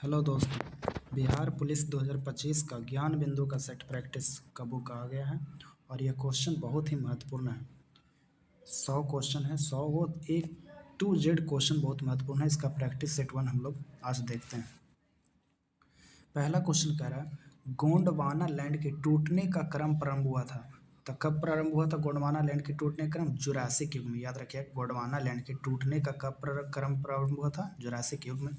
Hello दोस्तों। Bihar police 2025 का ज्ञान बिंदु का सेट प्रैक्टिस का बुक आ गया है और यह क्वेश्चन बहुत ही महत्वपूर्ण है। 100 क्वेश्चन है। 100 वो A to Z क्वेश्चन बहुत महत्वपूर्ण है। इसका प्रैक्टिस सेट 1 हम लोग आज देखते हैं। पहला क्वेश्चन कह रहा है गोंडवाना लैंड के टूटने का क्रम प्रारंभ हुआ था। तो कब प्रारंभ हुआ था गोंडवाना लैंड के टूटने का क्रम? जुरासिक युग में। याद रखिए, गोंडवाना लैंड के टूटने का कब क्रम प्रारंभ हुआ था? जुरासिक युग में।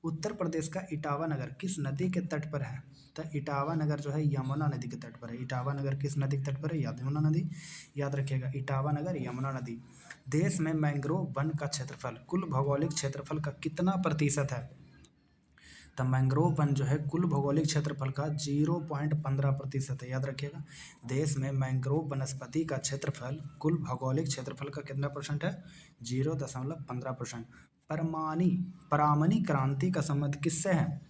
उत्तर प्रदेश का इटावा नगर किस नदी के तट पर है? तो इटावा नगर जो है यमुना नदी के तट पर है। इटावा नगर किस नदी के तट पर है? यमुना नदी। याद रखिएगा, इटावा नगर यमुना नदी। देश में मैंग्रोव वन का क्षेत्रफल कुल भौगोलिक क्षेत्रफल का कितना प्रतिशत है? तो मैंग्रोव वन जो है कुल भौगोलिक क्षेत्रफल का 0.15% है। याद रखिएगा, देश में मैंग्रोव वनस्पति का क्षेत्रफल कुल भौगोलिक क्षेत्रफल का कितना परसेंट है? 0.15%। परामनी क्रांति का संबंध किससे है?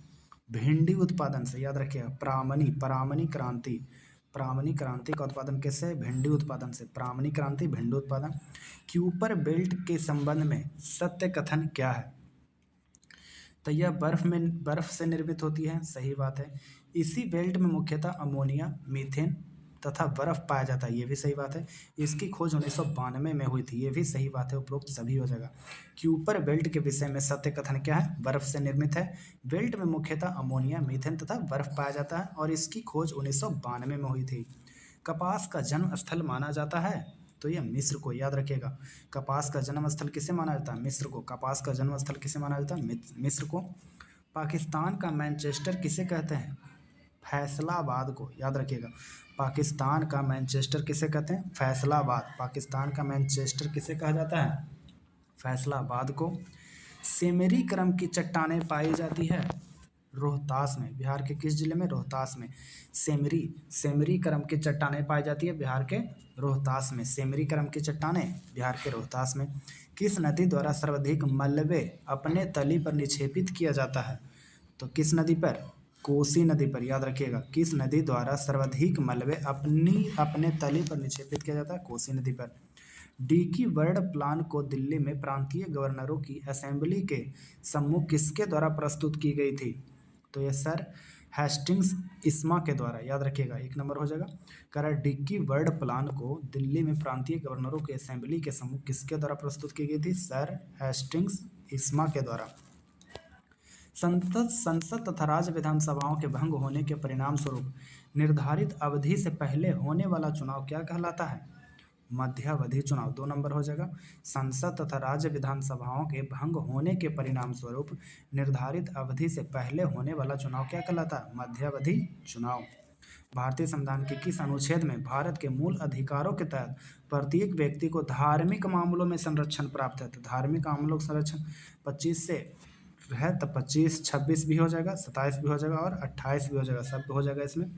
भिंडी उत्पादन से। याद रखिएगा, परामनी क्रांति का उत्पादन किससे है? भिंडी उत्पादन से। परामनी क्रांति, भिंडी उत्पादन। क्यूपर बेल्ट के संबंध में सत्य कथन क्या है? तो यह बर्फ से निर्मित होती है। सही बात है। इसी बेल्ट में मुख्यतः अमोनिया, मीथेन तथा बर्फ पाया जाता है। ये भी सही बात है। इसकी खोज 1992 में हुई थी। ये भी सही बात है। उपरोक्त सभी हो जाएगा। क्यूपर बेल्ट के विषय में सत्य कथन क्या है? बर्फ से निर्मित है। बेल्ट में मुख्यतः अमोनिया, मीथेन तथा बर्फ पाया जाता है और इसकी खोज 1992 में हुई थी। कपास का जन्म स्थल माना जाता है तो यह मिस्र को। याद रखिएगा, कपास का जन्म स्थल किसे माना जाता है? मिस्र को। कपास का जन्म स्थल किसे माना जाता है? मिस्र को। पाकिस्तान का मैनचेस्टर किसे कहते हैं? फैसलाबाद को। याद रखिएगा, पाकिस्तान का मैनचेस्टर किसे कहते हैं? फैसलाबाद। पाकिस्तान का मैनचेस्टर किसे कहा जाता है? फैसलाबाद को। सेमेरी क्रम की चट्टानें पाई जाती है रोहतास में। बिहार के किस जिले में? रोहतास में। सेमरी क्रम की चट्टानें पाई जाती है बिहार के रोहतास में। सेमरी क्रम की चट्टानें बिहार के रोहतास में। किस नदी द्वारा सर्वाधिक मलबे अपने तली पर निक्षेपित किया जाता है? तो किस नदी पर? कोसी नदी पर। याद रखिएगा, किस नदी द्वारा सर्वाधिक मलबे अपने तली पर निक्षेपित किया जाता है? कोसी नदी पर। डिकी वर्ल्ड प्लान को दिल्ली में प्रांतीय गवर्नरों की असेंबली के सम्मुख किसके द्वारा प्रस्तुत की गई थी? तो ये सर हेस्टिंग्स इस्मा के द्वारा। याद रखिएगा, 1 नंबर हो जाएगा। कह डिकी वर्ल्ड प्लान को दिल्ली में प्रांतीय गवर्नरों के असेंबली के सम्मुख किसके द्वारा प्रस्तुत की गई थी? सर हेस्टिंग्स इस्मा के द्वारा। संसद तथा राज्य विधानसभाओं के भंग होने के परिणाम स्वरूप निर्धारित अवधि से पहले होने वाला चुनाव क्या कहलाता है? मध्यावधि चुनाव। 2 नंबर हो जाएगा। संसद तथा राज्य विधानसभाओं के भंग होने के परिणाम स्वरूप निर्धारित अवधि से पहले होने वाला चुनाव क्या कहलाता है? मध्यावधि चुनाव। भारतीय संविधान के किस अनुच्छेद में भारत के मूल अधिकारों के तहत प्रत्येक व्यक्ति को धार्मिक मामलों में संरक्षण प्राप्त है? तो धार्मिक मामलों का संरक्षण 25 से है, तो 25, 26 भी हो जाएगा, 27 भी हो जाएगा और 28 भी हो जाएगा। सब हो जाएगा इसमें।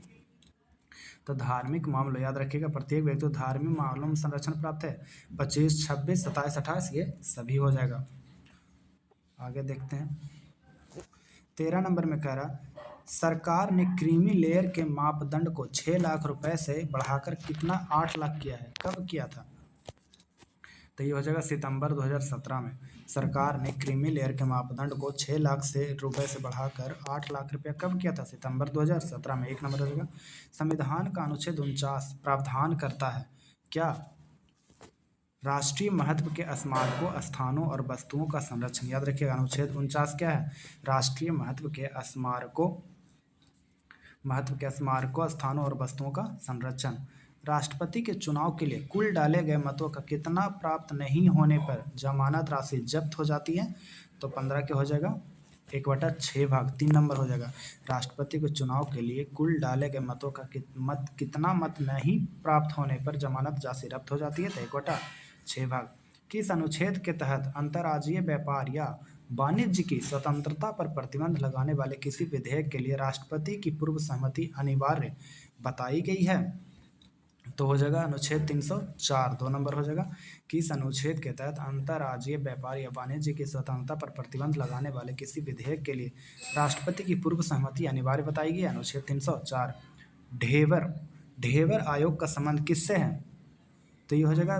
तो धार्मिक मामलों, याद रखिएगा, प्रत्येक व्यक्ति को धार्मिक मामलों में संरक्षण प्राप्त है। 25, 26, 27, 28 ये सभी हो जाएगा। आगे देखते हैं। 13 नंबर में कह रहा सरकार ने क्रीमी लेयर के मापदंड को 6 लाख रुपए से बढ़ाकर कितना 8 लाख किया है? कब किया था? तो ये हो जाएगा सितंबर 2017 में। सरकार ने क्रीमी लेयर के मापदंड को 6 लाख रुपए से बढ़ाकर 8 लाख रुपया कब किया था? सितंबर 2017 में। 1 नंबर हो जाएगा। संविधान का अनुच्छेद 49 प्रावधान करता है क्या? राष्ट्रीय महत्व के स्मारकों, स्थानों और वस्तुओं का संरक्षण। याद रखिएगा, अनुच्छेद 49 क्या है? राष्ट्रीय महत्व के स्मारकों, स्थानों और वस्तुओं का संरक्षण। राष्ट्रपति के चुनाव के लिए कुल डाले गए मतों का कितना प्राप्त नहीं होने पर जमानत राशि जब्त हो जाती है? तो 15 के हो जाएगा 1/6 भाग। 3 नंबर हो जाएगा। राष्ट्रपति के चुनाव के लिए कुल डाले गए मतों का कितना मत नहीं प्राप्त होने पर जमानत राशि जब्त हो जाती है? तो 1/6 भाग। किस अनुच्छेद के तहत अंतर्राज्यीय व्यापार या वाणिज्य की स्वतंत्रता पर प्रतिबंध लगाने वाले किसी विधेयक के लिए राष्ट्रपति की पूर्व सहमति अनिवार्य बताई गई है? तो हो जाएगा अनुच्छेद 304। 2 नंबर हो जाएगा। किस अनुच्छेद के तहत अंतर्राज्यीय व्यापार या वाणिज्य की स्वतंत्रता पर प्रतिबंध लगाने वाले किसी विधेयक के लिए राष्ट्रपति की पूर्व सहमति अनिवार्य बताई गई? अनुच्छेद 304। ढेबर आयोग का संबंध किससे है? तो ये हो जाएगा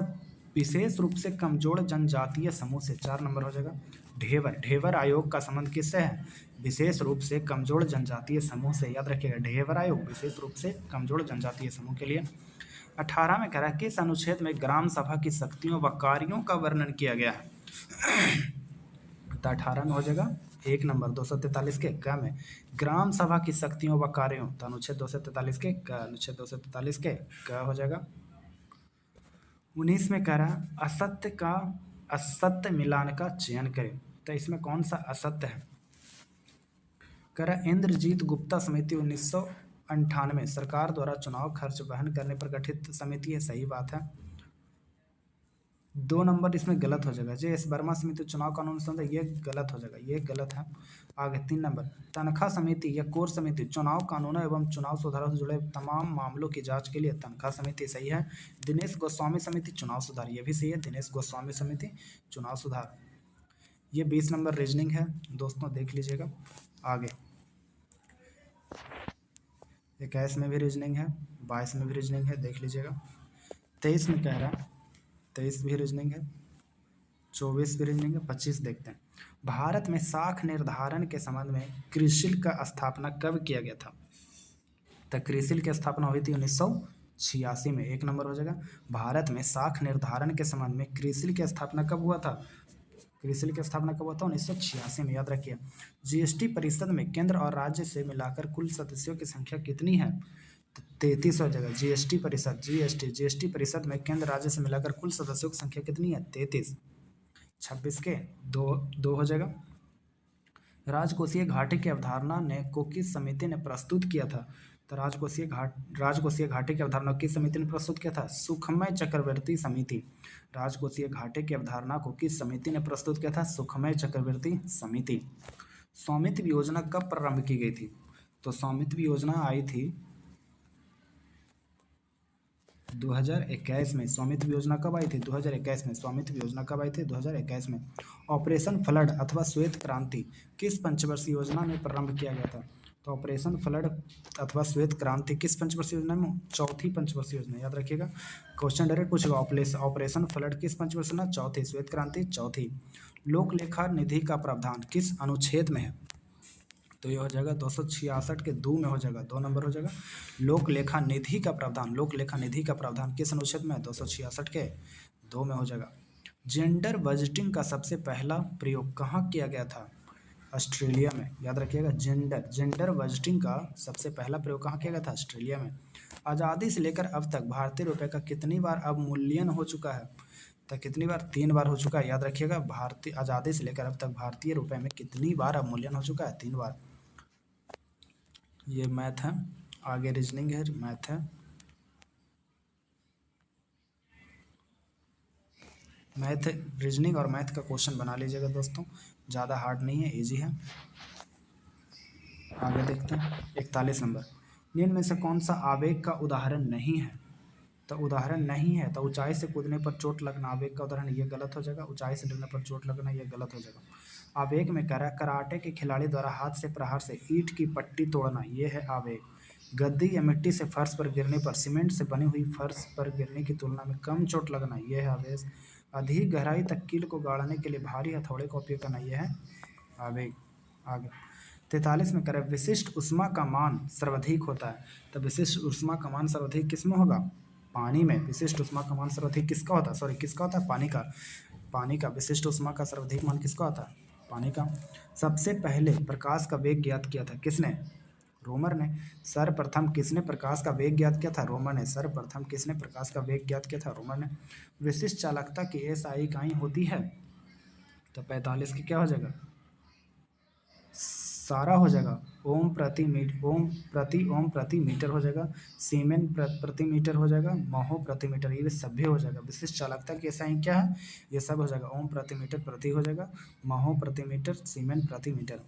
विशेष रूप से कमजोर जनजातीय समूह से। 4 नंबर हो जाएगा। ढेबर, ढेबर आयोग का संबंध किससे है? विशेष रूप से कमजोर जनजातीय समूह से। याद रखिएगा, ढेबर आयोग विशेष रूप से कमजोर जनजातीय समूह के लिए। 18 में कह रहा है किस अनुच्छेद में ग्राम सभा की शक्तियों व कार्यों का वर्णन किया गया है? तो 18 में हो जाएगा 1 नंबर 243 के क में ग्राम सभा की शक्तियों व कार्यों, तो अनुच्छेद 243 के क, अनुच्छेद 243 के क हो जाएगा। 19 में कह रहा असत्य मिलान का चयन करें, तो इसमें कौन सा असत्य है? कह रहा इंद्रजीत गुप्ता समिति 1998 सरकार द्वारा चुनाव खर्च वहन करने पर गठित समिति है, सही बात है। 2 नंबर इसमें गलत हो जाएगा, जे एस वर्मा समिति चुनाव कानून संबंध, ये गलत हो जाएगा, ये गलत है। आगे 3 नंबर तनख्वाह समिति या कोर समिति चुनाव कानूनों एवं चुनाव सुधारों से जुड़े तमाम मामलों की जांच के लिए तनख्वाह समिति, सही है। दिनेश गोस्वामी समिति चुनाव सुधार, ये भी सही है, दिनेश गोस्वामी समिति चुनाव सुधार। ये 20 नंबर रीजनिंग है दोस्तों, देख लीजिएगा। आगे 21 में भी रीजनिंग है, 22 में भी रीजनिंग है, देख लीजिएगा। 23 में कह रहा 23 भी रीजनिंग है, 24 भी रीजनिंग है। 25 देखते हैं, भारत में साख निर्धारण के संबंध में क्रिसिल का स्थापना कब किया गया था? तो क्रिसिल की स्थापना हुई थी 1986 में, 1 नंबर हो जाएगा। भारत में साख निर्धारण के संबंध में क्रिसिल की स्थापना कब हुआ था? क्रिसिल की स्थापना कब हुआ था? 1986 में, याद रखिए। जीएसटी परिषद में केंद्र और राज्य से मिलाकर कुल सदस्यों की संख्या कितनी है? 33 हो जाएगा। जीएसटी परिषद में केंद्र राज्य से मिलाकर कुल सदस्यों की संख्या कितनी है? 33। 26 के दो हो जाएगा। राजकोषीय घाटे की अवधारणा को किस समिति ने प्रस्तुत किया था? तो राजकोषीय घाटे की अवधारणा किस समिति ने प्रस्तुत किया था? सुखमय चक्रवर्ती समिति। राजकोषीय घाटे की अवधारणा को किस समिति ने प्रस्तुत किया था? सुखमय चक्रवर्ती समिति। स्वामित्व योजना कब प्रारंभ की गई थी? तो स्वामित्व योजना आई थी 2021 में। स्वामित्व योजना कब आई थी? 2021 में। स्वामित्व योजना कब आई थी? 2021 में। ऑपरेशन फ्लड अथवा श्वेत क्रांति किस पंचवर्षीय योजना में प्रारंभ किया गया था? तो ऑपरेशन फ्लड अथवा श्वेत क्रांति किस पंचवर्षीय योजना में? चौथी पंचवर्षीय योजना, याद रखिएगा। क्वेश्चन डायरेक्ट पूछेगा, ऑपरेशन फ्लड किस पंचवर्षीय योजना? चौथी। श्वेत क्रांति चौथी। लोक लेखा निधि का प्रावधान किस अनुच्छेद में है? तो ये हो जाएगा 266 के 2 में हो जाएगा, 2 नंबर हो जाएगा। लोक लेखा निधि का प्रावधान किस अनुच्छेद में है? 266 के 2 में हो जाएगा। जेंडर बजटिंग का सबसे पहला प्रयोग कहाँ किया गया था? ऑस्ट्रेलिया में, याद रखिएगा। जेंडर बजटिंग का सबसे पहला प्रयोग कहाँ किया गया था? ऑस्ट्रेलिया में। आज़ादी से लेकर अब तक भारतीय रुपये का कितनी बार अवमूल्यन हो चुका है? तो कितनी बार? 3 बार हो चुका है, याद रखिएगा। भारतीय आज़ादी से लेकर अब तक भारतीय रुपये में कितनी बार अवमूल्यन हो चुका है? 3 बार। ये मैथ है, आगे रीजनिंग है, मैथ है। मैथ रीजनिंग और मैथ का क्वेश्चन बना लीजिएगा दोस्तों, ज़्यादा हार्ड नहीं है, इजी है। आगे देखते हैं 41 नंबर। निम्न में से कौन सा आवेग का उदाहरण नहीं है? तो उदाहरण नहीं है तो ऊंचाई से कूदने पर चोट लगना आवेग का उदाहरण, ये गलत हो जाएगा। ऊंचाई से गिरने पर चोट लगना, ये गलत हो जाएगा। आवेग में कह रहा है कराटे के खिलाड़ी द्वारा हाथ से प्रहार से ईंट की पट्टी तोड़ना, ये है आवेग। गद्दी या मिट्टी से फर्श पर गिरने पर सीमेंट से बनी हुई फर्श पर गिरने की तुलना में कम चोट लगना, ये है आवेग। अधिक गहराई तक कील को गाड़ने के लिए भारी हथौड़े का उपयोग करना, ये है आवेग। आगे 43 में करें विशिष्ट ऊष्मा का मान सर्वाधिक होता है। तो विशिष्ट ऊष्मा का मान सर्वाधिक किस में होगा? पानी में। विशिष्ट ऊष्मा का मान सर्वाधिक किसका होता है? किसका होता है? पानी का विशिष्ट ऊष्मा का सर्वाधिक मान किसका होता है? पानी का। सबसे पहले प्रकाश का वेग ज्ञात किया था किसने? रोमर ने। सर्वप्रथम किसने प्रकाश का वेग ज्ञात किया था? रोमर ने। सर्वप्रथम किसने प्रकाश का वेग ज्ञात किया था? रोमर ने। विशिष्ट चालकता की एसआई इकाई होती है? तो 45 की क्या हो जाएगा? सारा हो जाएगा। ओम प्रति मीटर हो जाएगा। सीमेन प्रति मीटर हो जाएगा। महो प्रति मीटर, ये सभी हो जाएगा। विशिष्ट चालकता की एसआई क्या है? ये सब हो जाएगा। ओम प्रति मीटर प्रति हो जाएगा, महो प्रति मीटर, सीमेन प्रति मीटर।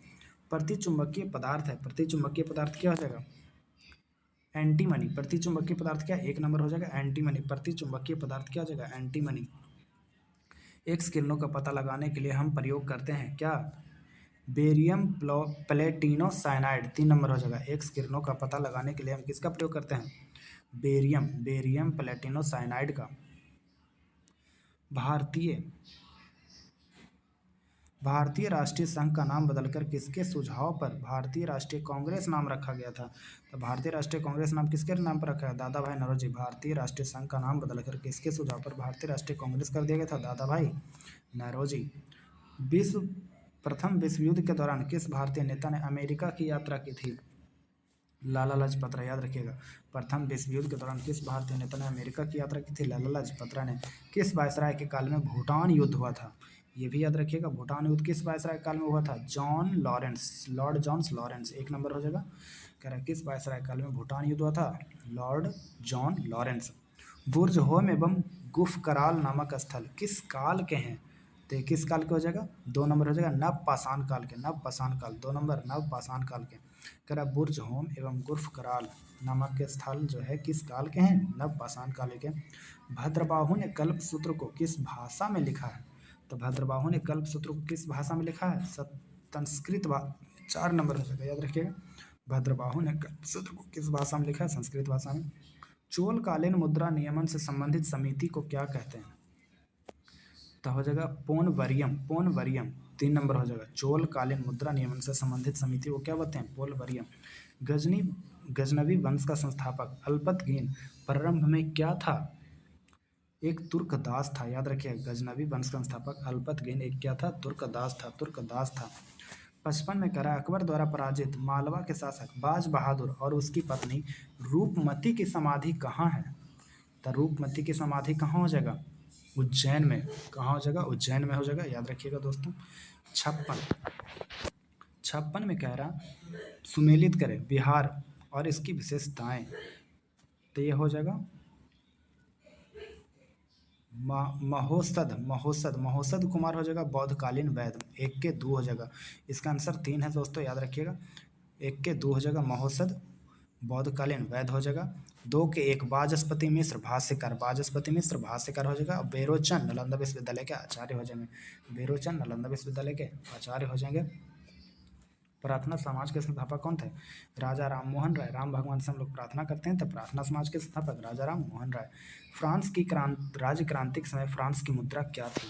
प्रतिचुंबकीय पदार्थ है। प्रतिचुंबकीय पदार्थ क्या हो जाएगा? एंटीमनी। प्रतिचुंबकीय पदार्थ क्या? 1 नंबर हो जाएगा एंटीमनी। प्रतिचुंबकीय पदार्थ क्या हो जाएगा? एंटीमनी। एक्स किरणों का पता लगाने के लिए हम प्रयोग करते हैं क्या? Barium प्लेटिनो cyanide. 3 नंबर हो जाएगा। एक्स किरणों का पता लगाने के लिए हम किसका प्रयोग करते हैं? बेरियम प्लेटिनो साइनाइड का। भारतीय भारतीय राष्ट्रीय संघ का नाम बदलकर किसके सुझाव पर भारतीय राष्ट्रीय कांग्रेस नाम रखा गया था? तो भारतीय राष्ट्रीय कांग्रेस नाम किसके नाम पर रखा है? दादा भाई नौरोजी। भारतीय राष्ट्रीय संघ का नाम बदलकर किसके सुझाव पर भारतीय राष्ट्रीय कांग्रेस कर दिया गया था? दादा भाई नौरोजी। विश्व प्रथम विश्व युद्ध के दौरान किस भारतीय नेता ने अमेरिका की यात्रा की थी? लाला लाजपत राय। याद रखिएगा, प्रथम विश्व युद्ध के दौरान किस भारतीय नेता ने अमेरिका की यात्रा की थी? लाला लाजपत राय ने। किस वायसराय के काल में भूटान युद्ध हुआ था? ये भी याद रखिएगा, भूटान युद्ध किस वायसराय काल में हुआ था? John Lawrence, Lord John Lawrence. एक नंबर हो जाएगा। कह रहा है किस वायसराय काल में भूटान युद्ध हुआ था? Lord John Lawrence. बुर्ज होम एवं गुफ कराल नामक स्थल किस काल के हैं? तो ये किस काल के हो जाएगा? 2 नंबर हो जाएगा, नव पाषाण काल के। नव पाषाण काल 2 नंबर, नव पाषाण काल के। कह रहा बुर्ज होम एवं गुर्फ कराल नामक के स्थल जो है किस काल के हैं? नव पाषाण काल के। भद्रबाहु ने कल्प सूत्र को किस भाषा में लिखा है? तो भद्रबाहु ने कल्प सूत्र को किस भाषा में लिखा है? संस्कृत 4 नंबर हो जाएगा। याद रखिएगा, भद्रबाहु ने कल्प सूत्र को किस भाषा में लिखा है? संस्कृत भाषा में। चोलकालीन मुद्रा नियमन से संबंधित समिति को क्या कहते हैं? तो हो जाएगा पोन वरियम। पोन वरियम 3 नंबर हो जाएगा। चोलकालीन मुद्रा नियमन से संबंधित समिति को क्या बोलते हैं? पोल वरियम। गजनवी वंश का संस्थापक अल्पतगीन प्रारंभ में क्या था? एक तुर्कदास था। याद रखिए, गजनवी वंश का संस्थापक अल्पतगीन एक क्या था? तुर्कदास था। तुर्कदास था। 55 में कह रहा अकबर द्वारा पराजित मालवा के शासक बाज बहादुर और उसकी पत्नी रूपमती की समाधि कहाँ है? तो रूपमती की समाधि कहाँ हो जाएगा? उज्जैन में। कहाँ हो जाएगा? उज्जैन में हो जाएगा। याद रखिएगा दोस्तों। 56 में कह रहा सुमेलित करें बिहार और इसकी विशेषताएं। तो ये हो जाएगा महोसद। महोसद महोसद कुमार हो जाएगा बौद्धकालीन वैद्य। 1 के 2 हो जाएगा। इसका आंसर 3 है दोस्तों, याद रखिएगा। 1 के 2 हो जाएगा महोसद बौद्धकालीन वैद्य हो जाएगा। 2 के 1 वाचस्पति मिश्र भाष्यकार। वाचस्पति मिश्र भाष्यकार हो जाएगा। बेरोचन नालंदा विश्वविद्यालय के आचार्य हो जाएंगे। बेरोचन नालंदा विश्वविद्यालय के आचार्य हो जाएंगे। प्रार्थना समाज के संस्थापक कौन थे? राजा राम मोहन राय। राम भगवान से हम लोग प्रार्थना करते हैं, तो प्रार्थना समाज के संस्थापक राजा राम मोहन राय। फ्रांस की राज्य क्रांति के समय फ्रांस की मुद्रा क्या थी?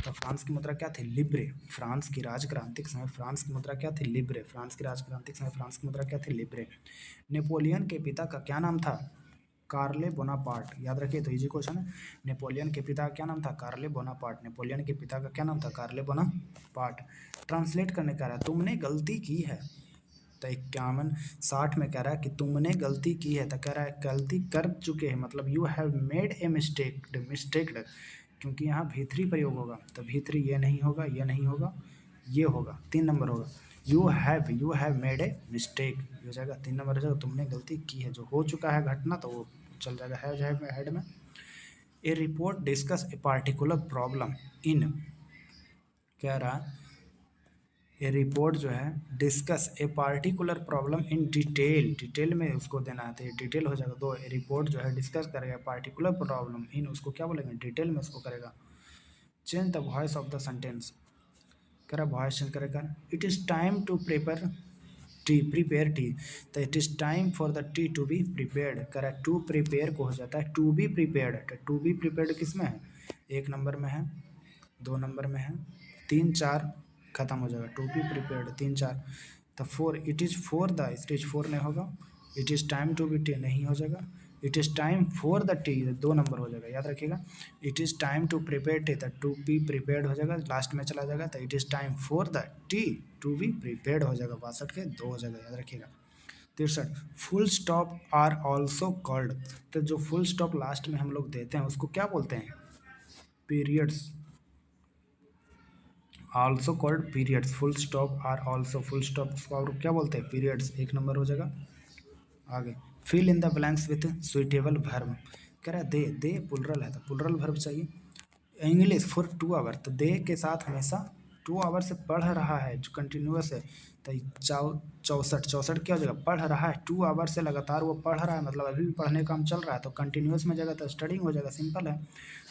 तो फ्रांस की मुद्रा क्या थी? लिब्रे। फ्रांस की राज्य क्रांति के समय फ्रांस की मुद्रा क्या थी? लिब्रे। फ्रांस की राज्य क्रांति के समय फ्रांस की मुद्रा क्या थी? लिब्रे। नेपोलियन के पिता का क्या नाम था? कार्ले बोनापार्ट। याद रखिए, तो इजी क्वेश्चन है। नेपोलियन के पिता का क्या नाम था? कार्ले बोनापार्ट। नेपोलियन के पिता का क्या नाम था? कार्ले बोनापार्ट। ट्रांसलेट करने कह रहा है तुमने गलती की है। तो 51-60 में कह रहा है कि तुमने गलती की है। तो कह रहा है गलती कर चुके हैं, मतलब यू हैव मेड ए मिस्टेक्ड, क्योंकि यहाँ भी3 प्रयोग होगा। तो भी3 ये नहीं होगा, ये नहीं होगा, ये होगा। 3 नंबर होगा। You have made a mistake हो जाएगा। 3 नंबर हो जाएगा। तुमने गलती की है, जो हो चुका है घटना तो वो चल जाएगा है हेड में। A report discuss a particular problem in, कह रहा ये रिपोर्ट जो है discuss a particular problem in detail में उसको देना है, तो ये डिटेल हो जाएगा। 2 रिपोर्ट जो है डिस्कस करेगा पार्टिकुलर प्रॉब्लम इन, उसको क्या बोलेंगे? डिटेल में उसको करेगा। Change the voice of the sentence, कह रहा वॉइस चेंज करेगा। It is time to prepare T, तो it is time for the T to be prepared. कह रहा टू प्रिपेयर को हो जाता है टू बी प्रिपेयर्ड। तो टू बी प्रिपेयर्ड किस में है? 1 नंबर में है, 2 नंबर में है, 3 4 खत्म हो जाएगा। To be prepared 3 4। तो 4 it is for the, stage 4 नहीं होगा। It is time to be T नहीं हो जाएगा। It is time for the T 2 number हो जाएगा। याद रखिएगा, it is time to prepare T, तो टू बी प्रिपेयर्ड हो जाएगा, लास्ट में चला जाएगा। तो it is time for the T to be prepared हो जाएगा। 62 के 2 हो जाएगा। याद रखिएगा। 63 full stop are also called, तो जो फुल स्टॉप लास्ट में हम लोग देते हैं उसको क्या बोलते हैं? Periods. Also called periods. Full stop are also, full stop और क्या बोलते हैं? पीरियड्स। 1 नंबर हो जाएगा। आगे fill in the blanks with suitable verb. कह रहा है दे पुलरल है, तो पुलरल वर्ब चाहिए। इंग्लिश फॉर 2 आवर, तो दे के साथ हमेशा 2 आवर से पढ़ रहा है, जो कंटिन्यूस है। तो 64 क्या हो जाएगा? पढ़ रहा है। 2 आवर से लगातार वो पढ़ रहा है, मतलब अभी भी पढ़ने का काम चल रहा है, तो कंटिन्यूस में जाएगा तो स्टडिंग हो जाएगा। सिंपल है।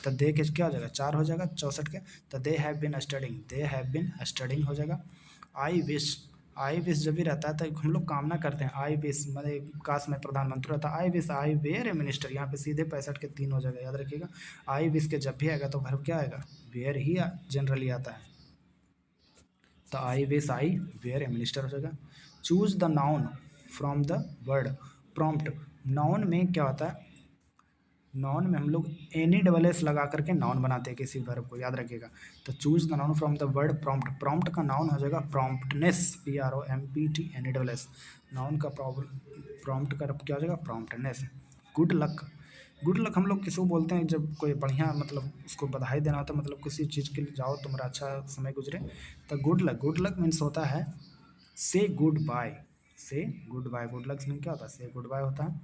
तो दे के क्या हो जाएगा? 4 हो जाएगा 64 के। तो दे हैव बीन स्टडिंग हो जाएगा। आई विश जब भी रहता है तो हम लोग कामना करते हैं। आई विश मतलब काश में प्रधानमंत्री रहता। आई वेयर ए मिनिस्टर, यहाँ पे सीधे 65 के 3 हो जाएगा। याद रखिएगा, आई विश के जब भी आएगा तो वर्ब क्या आएगा? वेयर ही जनरली आता है। तो I wish I were a minister हो जाएगा। Choose the noun from the word prompt. Noun में क्या होता है, नाउन में हम लोग एनी डबल एस लगा करके नाउन बनाते हैं किसी वर्ब को, याद रखिएगा। तो choose the noun from the word prompt. Prompt का नाउन हो जाएगा promptness, PROMPT any double S. Noun का प्रॉम्प्ट का क्या हो जाएगा, promptness. Good luck. Good luck हम लोग किसी को बोलते हैं जब कोई बढ़िया मतलब उसको बधाई देना होता है, मतलब किसी चीज़ के लिए जाओ तुम्हारा अच्छा समय गुजरे, तो good luck. Good luck means होता है say goodbye. Say goodbye, good luck mean क्या होता है, से गुड बाय होता है।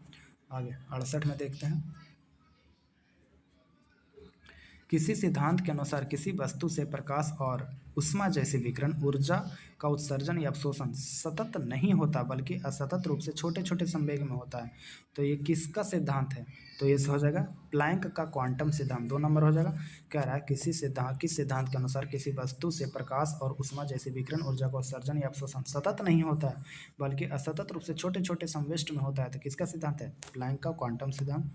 आगे 68 में देखते हैं। किसी सिद्धांत के अनुसार किसी वस्तु से प्रकाश और ऊष्मा जैसे विकिरण ऊर्जा का उत्सर्जन या अवशोषण सतत नहीं होता बल्कि असतत रूप से छोटे छोटे संवेग में होता है। तो ये किसका सिद्धांत है, तो ये हो जाएगा प्लैंक का क्वांटम सिद्धांत। 2 नंबर हो जाएगा। कह रहा है किस सिद्धांत के अनुसार किसी वस्तु से प्रकाश और ऊष्मा जैसे विकिरण ऊर्जा का उत्सर्जन या अवशोषण सतत नहीं होता है बल्कि असतत रूप से छोटे छोटे संविष्ट में होता है। तो किसका सिद्धांत है, प्लैंक का क्वांटम सिद्धांत।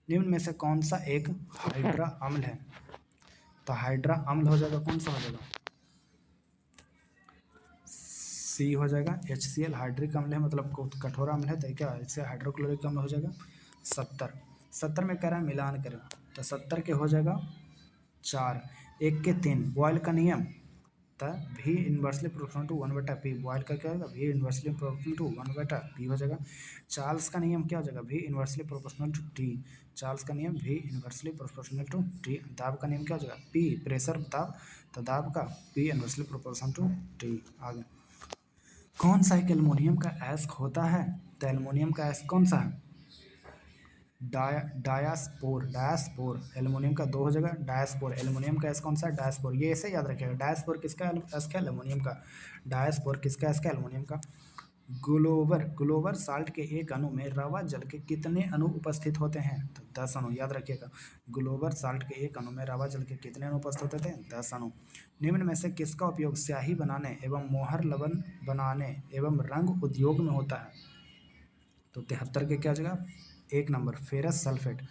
निम्न में से कौन सा एक हाइड्रा अम्ल है, तो हाइड्रा अम्ल हो जाएगा, कौन सा हो जाएगा, सी हो जाएगा। HCl हाइड्रिक अम्ल है, मतलब कठोर अम्ल है, तो क्या इससे हाइड्रोक्लोरिक अम्ल हो जाएगा। 70 में कह रहा है मिलान करें, तो 70 के हो जाएगा 4, 1 के 3। बॉयल का नियम, तो V inversely proportional to 1/p। Boyle का क्या होगा, V inversely proportional to 1/p हो जाएगा। चार्ल्स का नियम क्या हो जाएगा, V inversely proportional to T। Charles का नियम V inversely proportional to T। दाब का नियम क्या हो जाएगा, P प्रेशर दाब, तो दाब का P inversely proportional to T। आगे कौन सा एक एल्युमिनियम का एस्क होता है, तो एल्युमिनियम का एस्क कौन सा है, डायास्पोर। डायास्पोर एल्युमिनियम का 2 हो जाएगा। डायास्पोर एल्युमिनियम का एस कौन सा है, डायास्पोर। ये ऐसे याद रखिएगा, डायास्पोर किसका एस्क है, एल्युमिनियम का। डायास्पोर किसका एस्क है, एल्युमिनियम का। ग्लोबल साल्ट के एक अणु में रवा जल के कितने अणु उपस्थित होते हैं, तो 10 अणु, याद रखिएगा। ग्लोबल साल्ट के एक अणु में रवा जल के कितने अणु उपस्थित होते हैं, 10 अणु। निम्न में से किसका उपयोग स्याही बनाने एवं मोहर लवण बनाने एवं रंग उद्योग में होता है, तो 73 के क्या हो जाएगा, 1 नंबर फेरस सल्फेट।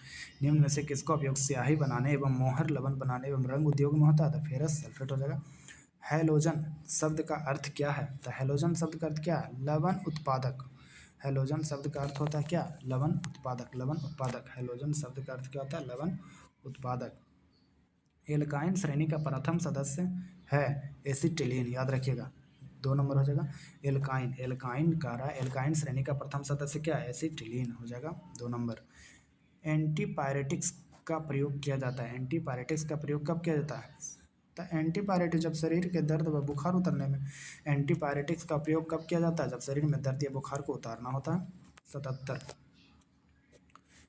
निम्न में से किसका उपयोग स्याही बनाने एवं मोहर लवण बनाने एवं रंग उद्योग में होता है, तो फेरस सल्फेट हो जाएगा। हैलोजन शब्द का अर्थ क्या है, तो हैलोजन शब्द का अर्थ क्या है, लवण उत्पादक। हैलोजन शब्द का अर्थ होता है क्या, लवण उत्पादक, लवण उत्पादक। हैलोजन शब्द का अर्थ क्या होता है, लवण उत्पादक। एल्काइन श्रेणी का प्रथम सदस्य है एसिटिलीन, याद रखिएगा। 2 नंबर हो जाएगा। एल्काइन कह रहा है, एल्काइन श्रेणी का प्रथम सदस्य क्या है, एसिटिलीन हो जाएगा, 2 नंबर। एंटीपायरेटिक्स का प्रयोग किया जाता है। एंटीपायरेटिक्स का प्रयोग कब किया जाता है, तो एंटीपायरेटिक जब शरीर के दर्द व बुखार उतरने में। एंटीपायरेटिक्स का प्रयोग कब किया जाता है, जब शरीर में दर्द या बुखार को उतारना होता है। 77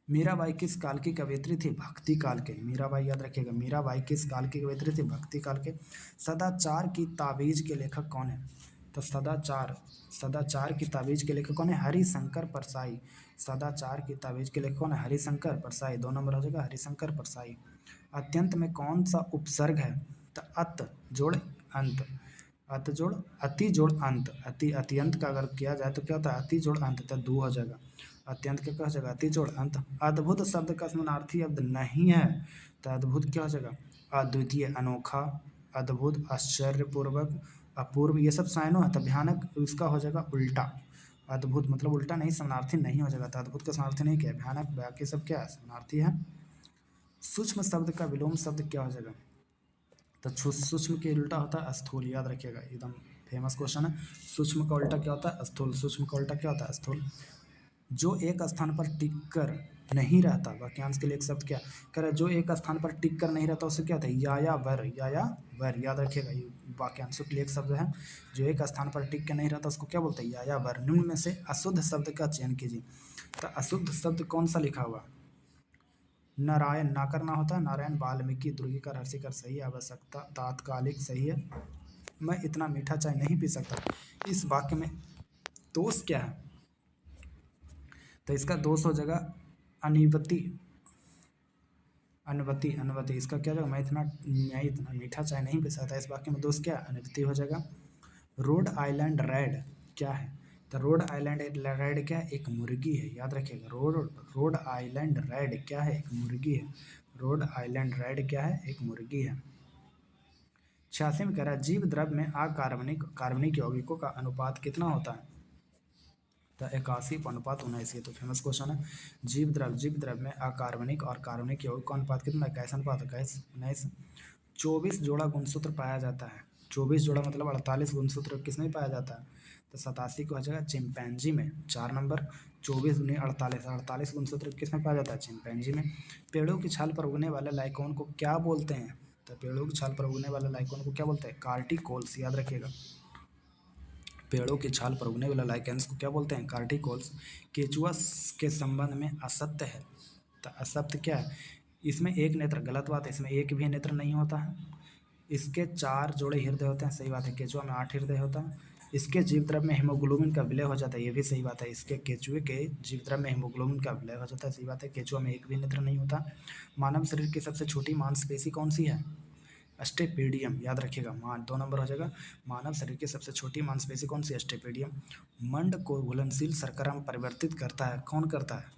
मीराबाई किस काल की कवयित्री थी, भक्ति काल के। मीराबाई याद रखिएगा, मीराबाई किस काल की कवयित्री थी, भक्ति काल के। सदाचार की ताबीज के लेखक कौन है, तो सदाचार की ताबीज के लेखक कौन है, हरिशंकर परसाई। सदाचार की ताबीज के लेखक कौन है, हरिशंकर परसाई। 2 नंबर हो जाएगा, हरिशंकर परसाई। अत्यंत में कौन सा उपसर्ग है, तो अत जोड़ अंत। अत जोड़ अति जोड़ अंत। अत्यंत का अगर किया जाए तो क्या होता है, अति जोड़ अंत, तो 2 हो जाएगा। अत्यंत के क्या हो जाएगा, अति जोड़ अंत। अद्भुत शब्द का समानार्थी शब्द नहीं है, तो अद्भुत क्या हो जाएगा, अद्वितीय, अनोखा, अद्भुत, आश्चर्यपूर्वक, अपूर्व, ये सब साइनो है, तो भयानक इसका हो जाएगा उल्टा। अद्भुत मतलब उल्टा नहीं, समानार्थी नहीं हो जाएगा, तो अद्भुत का समानार्थी नहीं क्या है, भयानक, बाकी सब क्या है, समानार्थी है। सूक्ष्म शब्द का विलोम शब्द क्या हो जाएगा, तो सूक्ष्म के उल्टा होता है स्थूल, याद रखिएगा, एकदम फेमस क्वेश्चन है। सूक्ष्म का उल्टा क्या होता है, स्थूल। सूक्ष्म का उल्टा क्या होता है, स्थूल। जो एक स्थान पर टिक कर नहीं रहता, वाक्यांश के लिए एक शब्द क्या कह रहा है, जो एक स्थान पर टिक कर नहीं रहता उसे क्या होता है, यायावर। यायावर याद रखिएगा, ये वाक्यांशों के लिए एक शब्द है। जो एक स्थान पर टिक कर नहीं रहता उसको क्या बोलते हैं, यायावर। निम्न में से अशुद्ध शब्द का चयन कीजिए, तो अशुद्ध शब्द कौन सा लिखा हुआ, नारायण, ना करना होता है, नारायण, वाल्मीकि, दुर्गीकर, हर्षिकर सही है, आवश्यकता, तात्कालिक सही है, मैं इतना मीठा चाय नहीं पी सकता। इस वाक्य में दोष क्या है, तो इसका दोष हो जाएगा अनिवति। अनवति इसका क्या जाएगा, मैं इतना मीठा चाय नहीं पी सकता। इस वाक्य में दोष क्या, अनिवति हो जाएगा। रोड आइलैंड रेड क्या है, तो रोड आइलैंड रेड क्या है, एक मुर्गी है, याद रखिएगा। रोड आइलैंड रेड क्या है, एक मुर्गी है। रोड आइलैंड रेड क्या है, एक मुर्गी है। 86 में कह रहा है जीव द्रव्य में कार्बनिक यौगिकों का अनुपात कितना होता है? तो 81:79। ये तो फेमस क्वेश्चन है। जीव द्रव्य में अकार्बनिक और कार्बनिक यौगिक का अनुपात कितना है? कैसा अनुपात है? 19। 24 जोड़ा गुणसूत्र पाया जाता है। 24 जोड़ा मतलब 48 गुणसूत्र किसमें पाया जाता है? तो 87 को हो जाएगा चिंपैंजी में। 4 नंबर 24 दूनी 48, 48 गुणसूत्र किसमें पाया जाता है? चिंपैंजी में। पेड़ों की छाल पर उगने वाले लाइकोन को क्या बोलते हैं? तो पेड़ों की छाल पर उगने वाले लाइकोन को क्या बोलते हैं? कार्टिकोल्स, याद रखिएगा। पेड़ों की छाल पर उगने वाले लाइकेंस को क्या बोलते हैं? कार्टिकोल्स। केचुआ के संबंध में असत्य है। तो असत्य क्या है? इसमें एक नेत्र, गलत बात है, इसमें एक भी नेत्र नहीं होता है। इसके 4 जोड़े हृदय होते हैं, सही बात है। केचुआ में 8 हृदय होता है। इसके जीवद्रव्य में हीमोग्लोबिन का विलय हो जाता है, ये भी सही बात है। इसके केचुए के जीवद्रव्य में हीमोग्लोबिन का विलय हो जाता है, सही बात है। केचुआ में एक भी नेत्र नहीं होता। मानव शरीर की सबसे छोटी मांसपेशी कौन सी है? अस्टेपेडियम, याद रखिएगा। 2 नंबर हो जाएगा। मानव शरीर की सबसे छोटी मांसपेशी कौन सी? अस्टेपेडियम। मंड को घुलनशील शर्करा में परिवर्तित करता है, कौन करता है?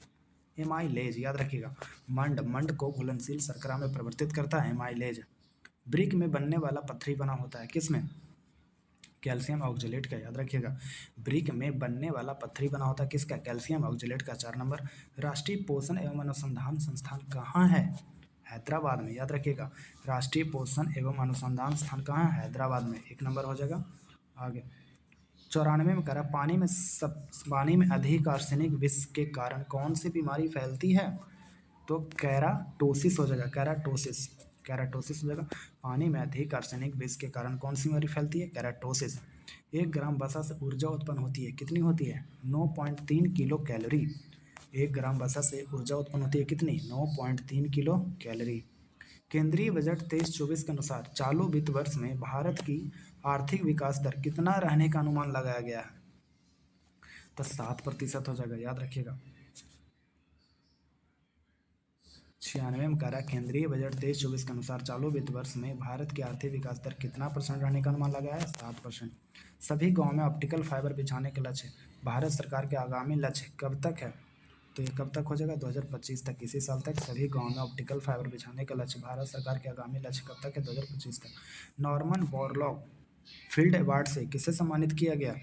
एमाइलेज, याद रखिएगा। मंड को घुलनशील शर्करा में परिवर्तित करता है एमाइलेज। ब्रिक में बनने वाला पत्थरी बना होता है, किसमें? कैल्शियम ऑक्जेलेट का, याद रखिएगा। ब्रिक में बनने वाला पत्थरी बना होता है किसका? कैल्शियम ऑक्जेलेट का। 4 नंबर राष्ट्रीय पोषण एवं अनुसंधान संस्थान कहाँ है? हैदराबाद में, याद रखिएगा। राष्ट्रीय पोषण एवं अनुसंधान संस्थान कहाँ है? हैदराबाद में। 1 नंबर हो जाएगा। आगे 94 में कह रहा पानी में अधिक आर्सेनिक विष के कारण कौन सी बीमारी फैलती है? तो कैराटोसिस हो जाएगा। कैराटोसिस हो जाएगा। पानी में अधिक आर्सेनिक विष के कारण कौन सी बीमारी फैलती है? कैराटोसिस। 1 ग्राम वसा से ऊर्जा उत्पन्न होती है, कितनी होती है? 9.3 किलो कैलोरी। 1 ग्राम वसा से ऊर्जा उत्पन्न होती है कितनी? 9.3 किलो कैलोरी। केंद्रीय बजट 23-24 के अनुसार चालू वित्त वर्ष में भारत की आर्थिक विकास दर कितना रहने का अनुमान लगाया गया है? तो 7% हो जाएगा, याद रखिएगा। 96 में कह रहा है केंद्रीय बजट 23-24 के अनुसार चालू वित्त वर्ष में भारत की आर्थिक विकास दर कितना % रहने का अनुमान लगाया है? 7%। सभी गाँव में ऑप्टिकल फाइबर बिछाने के लक्ष्य भारत सरकार के आगामी लक्ष्य कब तक है? तो ये कब तक हो जाएगा? 2025 तक। इसी साल तक सभी गाँव में ऑप्टिकल फाइबर बिछाने का लक्ष्य भारत सरकार के आगामी लक्ष्य कब तक है? 2025 तक। नॉर्मन बोरलॉग फील्ड अवार्ड से किसे सम्मानित किया गया?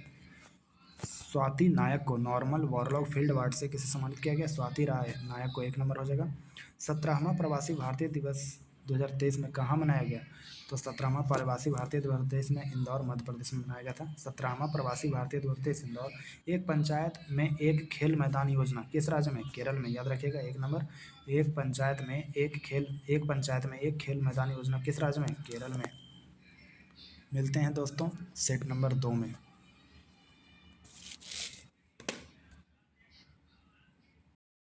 स्वाति नायक को। नॉर्मन बोरलॉग फील्ड अवार्ड से किसे सम्मानित किया गया? स्वाति नायक को। 1 नंबर हो जाएगा। 17वां प्रवासी भारतीय दिवस 2023 में कहाँ मनाया गया? तो 17वां प्रवासी भारतीय दिवस 2023 में इंदौर, मध्य प्रदेश में मनाया गया था। 17वां प्रवासी भारतीय दिवस 2023 इंदौर। एक पंचायत में एक खेल मैदान योजना किस राज्य में? केरल में, याद रखिएगा। 1 नंबर एक पंचायत में एक खेल मैदान योजना किस राज्य में? केरल में। मिलते हैं दोस्तों सेट नंबर 2 में।